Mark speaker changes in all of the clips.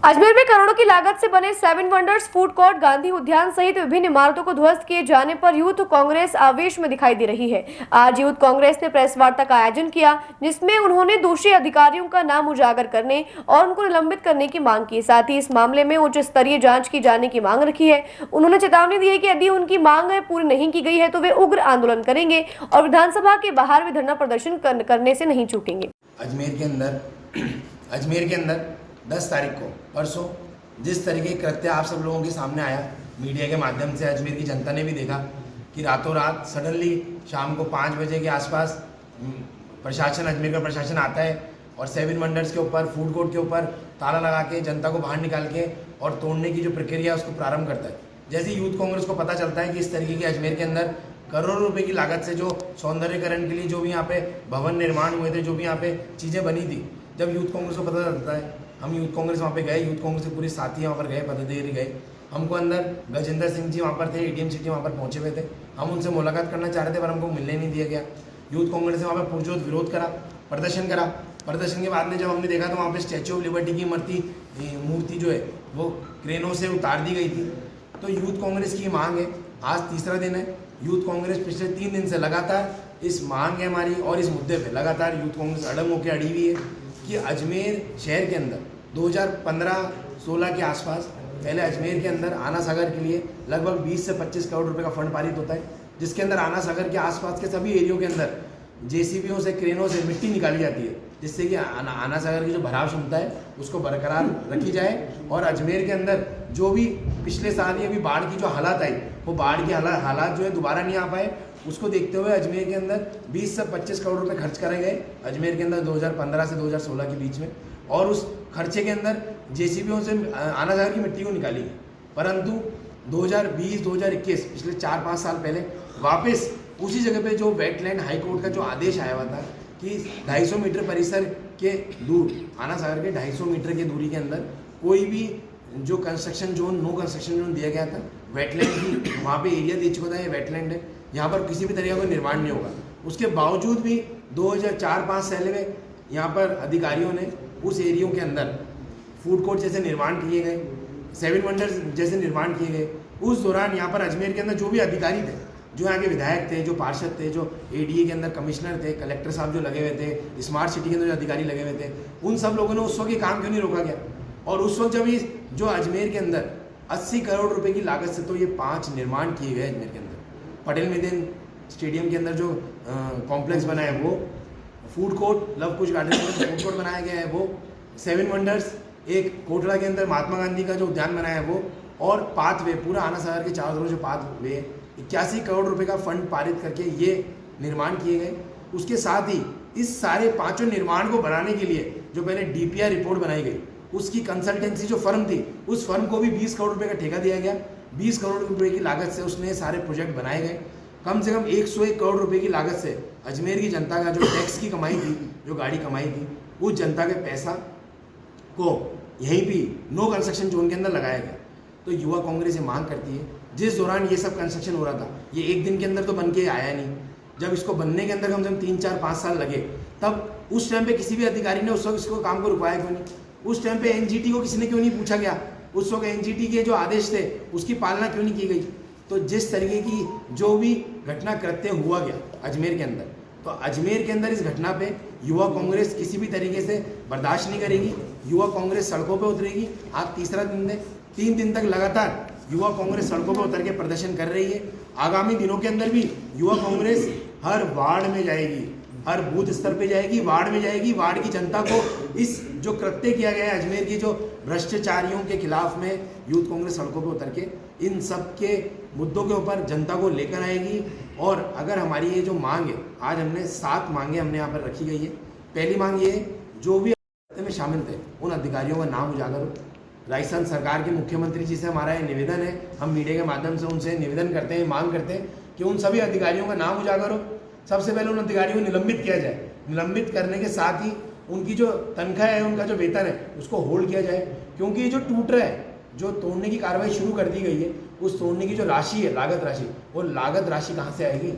Speaker 1: अजमेर में करोड़ों की लागत से बने 7 वंडर्स फूड कोर्ट, गांधी उद्यान सहित विभिन्न इमारतों को ध्वस्त किए जाने पर यूथ कांग्रेस आवेश में दिखाई दे रही है। आज यूथ कांग्रेस ने प्रेस वार्ता का आयोजन किया, जिसमें उन्होंने दोषी अधिकारियों का नाम उजागर करने और उनको निलंबित करने की मांग की। साथ ही इस मामले में उच्च स्तरीय जाँच की जाने की मांग रखी है। उन्होंने चेतावनी दी है कि यदि उनकी मांग पूरी नहीं की गई है तो वे उग्र आंदोलन करेंगे और विधानसभा के बाहर भी धरना प्रदर्शन करने से नहीं चूकेंगे।
Speaker 2: अजमेर के अंदर 10 तारीख को परसों जिस तरीके के कृत्य आप सब लोगों के सामने आया, मीडिया के माध्यम से अजमेर की जनता ने भी देखा कि रातों रात सडनली शाम को 5 बजे के आसपास अजमेर का प्रशासन आता है और 7 वंडर्स के ऊपर, फूड कोर्ट के ऊपर ताला लगा के जनता को बाहर निकाल के और तोड़ने की जो प्रक्रिया है उसको प्रारंभ करता है। जैसे यूथ कांग्रेस को पता चलता है कि इस तरीके के अजमेर के अंदर करोड़ों रुपए की लागत से जो सौंदर्यकरण के लिए जो भी यहाँ पे भवन निर्माण हुए थे, जो भी यहाँ पे चीज़ें बनी थी, जब यूथ कांग्रेस को पता चलता है, हम यूथ कांग्रेस वहाँ पे गए, यूथ कांग्रेस के पूरे साथी वहाँ पर गए, पदाधिकारी गए। हमको अंदर गजेंद्र सिंह जी वहाँ पर थे, एडीएम सिटी वहाँ पर पहुँचे हुए थे। हम उनसे मुलाकात करना चाह रहे थे पर हमको मिलने नहीं दिया गया। यूथ कांग्रेस ने वहाँ पर पुरजोर विरोध करा, प्रदर्शन करा। प्रदर्शन के बाद में जब हमने देखा तो वहाँ पर स्टैचू ऑफ लिबर्टी की मूर्ति जो है वो क्रेनों से उतार दी गई थी। तो यूथ कांग्रेस की मांग है, आज तीसरा दिन है, यूथ कांग्रेस पिछले 3 दिन से लगातार इस मांग है हमारी और इस मुद्दे पे लगातार यूथ कांग्रेस अड़ंग होकर अड़ी हुई है कि अजमेर शहर के अंदर 2015-16 के आसपास पहले अजमेर के अंदर आना सागर के लिए लगभग 20 से 25 करोड़ रुपए का फंड पारित होता है, जिसके अंदर आना सागर के आसपास के सभी एरियो के अंदर जेसीबीओं से, क्रेनों से मिट्टी निकाली जाती है, जिससे कि आना सागर की जो भराव क्षमता है उसको बरकरार रखी जाए। और अजमेर के अंदर जो भी पिछले साल ही अभी बाढ़ की जो हालात आई, वो बाढ़ की हालात जो है दोबारा नहीं आ पाए, उसको देखते हुए अजमेर के अंदर 20 से 25 करोड़ रुपए खर्च करे गए अजमेर के अंदर 2015 से 2016 के बीच में। और उस खर्चे के अंदर जेसीबीओं से आना सागर की मिट्टी को निकाली गई। परंतु 2020-2021 पिछले 4-5 साल पहले वापस उसी जगह पे जो वेटलैंड हाई कोर्ट का जो आदेश आया हुआ था कि 250 मीटर परिसर के दूर, आना सागर के 250 मीटर की दूरी के अंदर कोई भी जो construction zone, no construction zone दिया गया था, वेटलैंड की वहाँ पे एरिया दे चुका था, ये वेटलैंड है, यहाँ पर किसी भी तरह का निर्माण नहीं होगा। उसके बावजूद भी 2004-5 साल में यहाँ पर अधिकारियों ने उस एरियो के अंदर फूड कोर्ट जैसे निर्माण किए गए, 7 वंडर्स जैसे निर्माण किए गए। उस दौरान यहाँ पर अजमेर के अंदर जो भी अधिकारी थे, जो यहाँ के विधायक थे, जो पार्षद थे, जो एडीए के अंदर कमिश्नर थे, कलेक्टर साहब जो लगे हुए थे, स्मार्ट सिटी के अंदर जो अधिकारी लगे हुए थे, उन सब लोगों ने उस वक्त ये काम क्यों नहीं रोका गया? और उस वक्त जब जो अजमेर के अंदर 80 करोड़ रुपए की लागत से तो ये 5 निर्माण किए गए अजमेर के अंदर, पटेल मैदान स्टेडियम के अंदर जो कॉम्प्लेक्स बना है वो, फूड कोर्ट, लव कुश गार्डन में फूड कोर्ट बनाया गया है वो, 7 वंडर्स, एक कोटला के अंदर महात्मा गांधी का जो उद्यान बनाया है वो, और पाथवे, पूरा आना सागर के चारों तरफ जो पाथवे 81 करोड़ रुपए का फंड पारित करके ये निर्माण किए गए। उसके साथ ही इस सारे 5 निर्माण को बनाने के लिए जो पहले डीपीआर रिपोर्ट बनाई गई, उसकी कंसल्टेंसी जो फर्म थी, उस फर्म को भी 20 करोड़ रुपए का ठेका दिया गया। 20 करोड़ रुपए की लागत से उसने सारे प्रोजेक्ट बनाए गए। कम से कम 101 करोड़ रुपए की लागत से अजमेर की जनता का जो टैक्स की कमाई थी, जो गाड़ी कमाई थी, उस जनता के पैसा को यहीं भी नो कंस्ट्रक्शन जोन के अंदर लगाया गया। तो युवा कांग्रेस ये मांग करती है, जिस दौरान ये सब कंस्ट्रक्शन हो रहा था, ये एक दिन के अंदर तो बन के आया नहीं, जब इसको बनने के अंदर कम से कम 3-4-5 साल लगे, तब उस टाइम पे किसी भी अधिकारी ने उस वक्त इसको काम को रुकवाया क्यों नहीं? उस टाइम पे एनजीटी को किसी ने क्यों नहीं पूछा गया? उस वक्त एनजीटी के जो आदेश थे उसकी पालना क्यों नहीं की गई? तो जिस तरीके की जो भी घटना कृत्य हुआ गया अजमेर के अंदर, तो अजमेर के अंदर इस घटना पे युवा कांग्रेस किसी भी तरीके से बर्दाश्त नहीं करेगी। युवा कांग्रेस सड़कों पे उतरेगी। आज तीसरा दिन है, 3 दिन तक लगातार युवा कांग्रेस सड़कों पे उतर के प्रदर्शन कर रही है। आगामी दिनों के अंदर भी युवा कांग्रेस हर वार्ड में जाएगी, हर बूथ स्तर पे जाएगी, वार्ड में जाएगी, वार्ड की जनता को इस जो कृत्य किया गया है अजमेर की जो भ्रष्टाचारियों के खिलाफ में यूथ कांग्रेस सड़कों पे उतर के इन सब के मुद्दों के ऊपर जनता को लेकर आएगी। और अगर हमारी ये जो मांग है, आज हमने 7 मांगे हमने यहाँ पर रखी गई है। पहली मांग ये है, जो भी में शामिल थे उन अधिकारियों का नाम उजागर हो। राजस्थान सरकार के मुख्यमंत्री जी से हमारा ये निवेदन है, हम मीडिया के माध्यम से उनसे निवेदन करते हैं, मांग करते हैं कि उन सभी अधिकारियों का नाम उजागर हो। सबसे पहले उन अधिकारियों को निलंबित किया जाए। निलंबित करने के साथ ही उनकी जो तनख्वाह है, उनका जो वेतन है, उसको होल्ड किया जाए, क्योंकि ये जो टूट रहा है, जो तोड़ने की कार्रवाई शुरू कर दी गई है, उस तोड़ने की जो राशि है, लागत राशि, वो लागत राशि कहाँ से आएगी?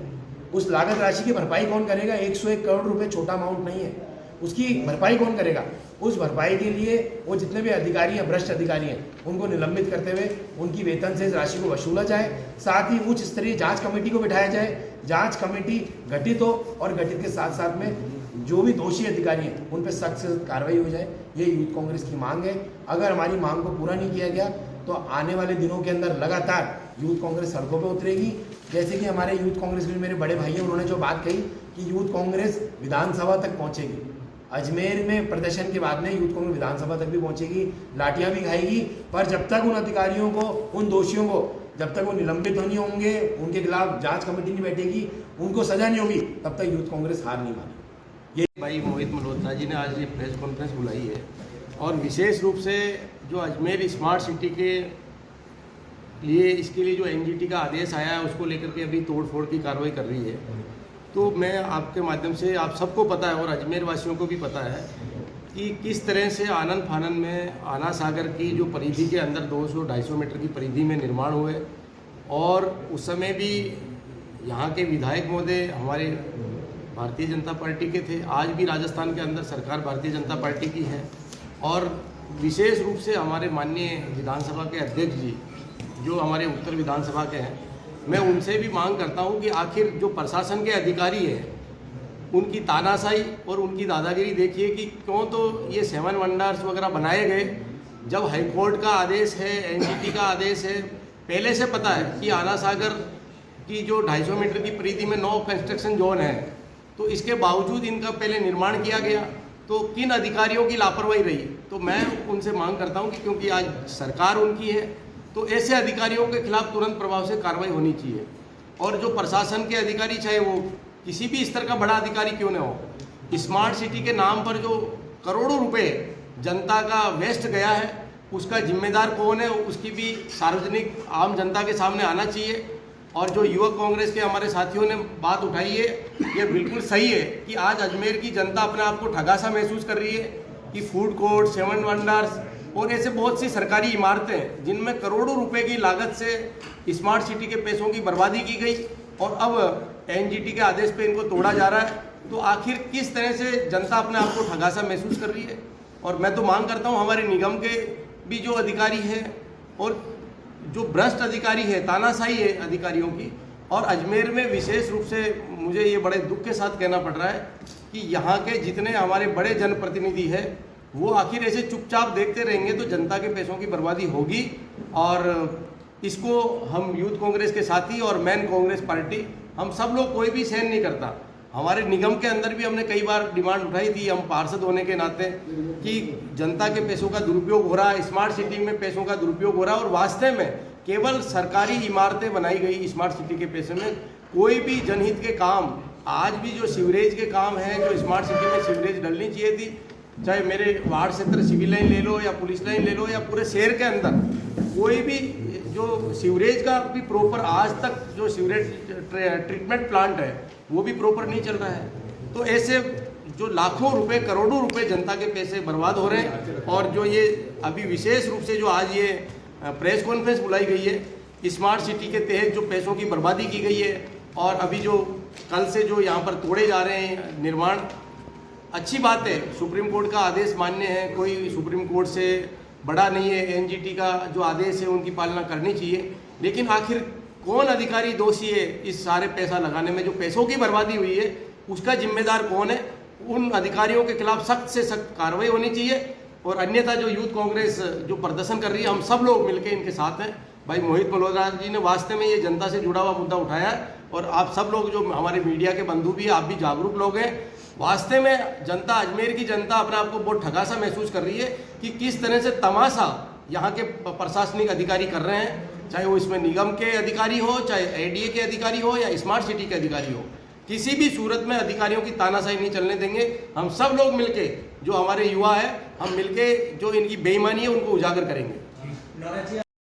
Speaker 2: उस लागत राशि की भरपाई कौन करेगा? 101 करोड़ रुपए छोटा अमाउंट नहीं है। उसकी भरपाई कौन करेगा? उस भरपाई के लिए वो जितने भी अधिकारी हैं, भ्रष्ट अधिकारी हैं, उनको निलंबित करते हुए उनकी वेतन से इस राशि को वसूला जाए। साथ ही उच्च स्तरीय जांच कमेटी को बिठाया जाए, जांच कमेटी गठित हो और गठित के साथ साथ में जो भी दोषी अधिकारी हैं उन पर सख्त से सख्त कार्रवाई हो जाए। ये यूथ कांग्रेस की मांग है। अगर हमारी मांग को पूरा नहीं किया गया तो आने वाले दिनों के अंदर लगातार यूथ कांग्रेस सड़कों पर उतरेगी। जैसे कि हमारे यूथ कांग्रेस के मेरे बड़े भाई हैं, उन्होंने जो बात कही कि यूथ कांग्रेस विधानसभा तक पहुंचेगी। अजमेर में प्रदर्शन के बाद में यूथ कांग्रेस विधानसभा तक भी पहुंचेगी, लाठियां भी खाएगी, पर जब तक उन अधिकारियों को, उन दोषियों को जब तक वो निलंबित नहीं होंगे, उनके खिलाफ जांच कमेटी नहीं बैठेगी, उनको सजा नहीं होगी, तब तक यूथ कांग्रेस हार नहीं मानेगी।
Speaker 3: ये भाई मोहित मल्होत्रा जी ने आज ये प्रेस कॉन्फ्रेंस बुलाई है और विशेष रूप से जो अजमेर स्मार्ट सिटी के लिए, इसके लिए जो एनजीटी का आदेश आया है उसको लेकर के अभी तोड़फोड़ की कार्रवाई कर रही है। तो मैं आपके माध्यम से, आप सबको पता है और अजमेर वासियों को भी पता है कि किस तरह से आनन फानन में आना सागर की जो परिधि के अंदर 200-250 मीटर की परिधि में निर्माण हुए और उस समय भी यहाँ के विधायक महोदय हमारे भारतीय जनता पार्टी के थे। आज भी राजस्थान के अंदर सरकार भारतीय जनता पार्टी की है और विशेष रूप से हमारे माननीय विधानसभा के अध्यक्ष जी जो हमारे उत्तर विधानसभा के हैं, मैं उनसे भी मांग करता हूं कि आखिर जो प्रशासन के अधिकारी हैं उनकी तानाशाही और उनकी दादागिरी देखिए कि क्यों तो ये 7 वंडर्स वगैरह बनाए गए, जब हाईकोर्ट का आदेश है, एनजीटी का आदेश है, पहले से पता है कि आना सागर की जो 250 मीटर की परिधि में 9 कंस्ट्रक्शन जोन है, तो इसके बावजूद इनका पहले निर्माण किया गया, तो किन अधिकारियों की लापरवाही रही। तो मैं उनसे मांग करता हूं कि क्योंकि आज सरकार उनकी है तो ऐसे अधिकारियों के खिलाफ तुरंत प्रभाव से कार्रवाई होनी चाहिए। और जो प्रशासन के अधिकारी, चाहे वो किसी भी स्तर का बड़ा अधिकारी क्यों न हो, स्मार्ट सिटी के नाम पर जो करोड़ों रुपए जनता का वेस्ट गया है उसका जिम्मेदार कौन है, उसकी भी सार्वजनिक आम जनता के सामने आना चाहिए। और जो युवक कांग्रेस के हमारे साथियों ने बात उठाई है, ये बिल्कुल सही है कि आज अजमेर की जनता अपने आप को ठगा सा महसूस कर रही है कि फूड कोर्ट, 7 वंडर्स और ऐसे बहुत सी सरकारी इमारतें जिनमें करोड़ों रुपए की लागत से स्मार्ट सिटी के पैसों की बर्बादी की गई और अब एनजीटी के आदेश पे इनको तोड़ा जा रहा है। तो आखिर किस तरह से जनता अपने आप को ठगा सा महसूस कर रही है। और मैं तो मांग करता हूँ हमारे निगम के भी जो अधिकारी हैं और जो भ्रष्ट अधिकारी है, तानाशाही है अधिकारियों की, और अजमेर में विशेष रूप से मुझे ये बड़े दुख के साथ कहना पड़ रहा है कि यहाँ के जितने हमारे बड़े जनप्रतिनिधि हैं वो आखिर ऐसे चुपचाप देखते रहेंगे तो जनता के पैसों की बर्बादी होगी। और इसको हम यूथ कांग्रेस के साथी और मैन कांग्रेस पार्टी, हम सब लोग कोई भी सहन नहीं करता। हमारे निगम के अंदर भी हमने कई बार डिमांड उठाई थी, हम पार्षद होने के नाते, कि जनता के पैसों का दुरुपयोग हो रहा है, स्मार्ट सिटी में पैसों का दुरुपयोग हो रहा है और वास्तव में केवल सरकारी इमारतें बनाई गई स्मार्ट सिटी के पैसे में। कोई भी जनहित के काम, आज भी जो सीवरेज के काम हैं, जो स्मार्ट सिटी में सीवरेज डलनी चाहिए थी, चाहे मेरे वार्ड क्षेत्र सिविल लाइन ले लो या पुलिस लाइन ले लो या पूरे शहर के अंदर कोई भी जो सीवरेज का भी प्रॉपर आज तक जो सीवरेज ट्रीटमेंट प्लांट है वो भी प्रॉपर नहीं चल रहा है। तो ऐसे जो लाखों रुपए, करोड़ों रुपए जनता के पैसे बर्बाद हो रहे हैं। और जो ये अभी विशेष रूप से जो आज ये प्रेस कॉन्फ्रेंस बुलाई गई है, स्मार्ट सिटी के तहत जो पैसों की बर्बादी की गई है और अभी जो कल से जो यहाँ पर तोड़े जा रहे हैं निर्माण, अच्छी बात है, सुप्रीम कोर्ट का आदेश मान्य है, कोई सुप्रीम कोर्ट से बड़ा नहीं है, एनजीटी का जो आदेश है उनकी पालना करनी चाहिए। लेकिन आखिर कौन अधिकारी दोषी है इस सारे पैसा लगाने में, जो पैसों की बर्बादी हुई है उसका जिम्मेदार कौन है? उन अधिकारियों के खिलाफ सख्त से सख्त कार्रवाई होनी चाहिए। और अन्यथा जो यूथ कांग्रेस जो प्रदर्शन कर रही है, हम सब लोग मिलकर इनके साथ हैं। भाई मोहित मल्होत्रा जी ने वास्तव में ये जनता से जुड़ा हुआ मुद्दा उठाया है और आप सब लोग जो हमारे मीडिया के बंधु भी, आप भी जागरूक लोग हैं। वास्तव में जनता, अजमेर की जनता अपने आप को बहुत ठगा सा महसूस कर रही है कि किस तरह से तमाशा यहाँ के प्रशासनिक अधिकारी कर रहे हैं, चाहे वो इसमें निगम के अधिकारी हो, चाहे एडीए के अधिकारी हो या स्मार्ट सिटी के अधिकारी हो। किसी भी सूरत में अधिकारियों की तानाशाही नहीं चलने देंगे। हम सब लोग मिलके, जो हमारे युवा है, हम मिलके जो इनकी बेईमानी है उनको उजागर करेंगे।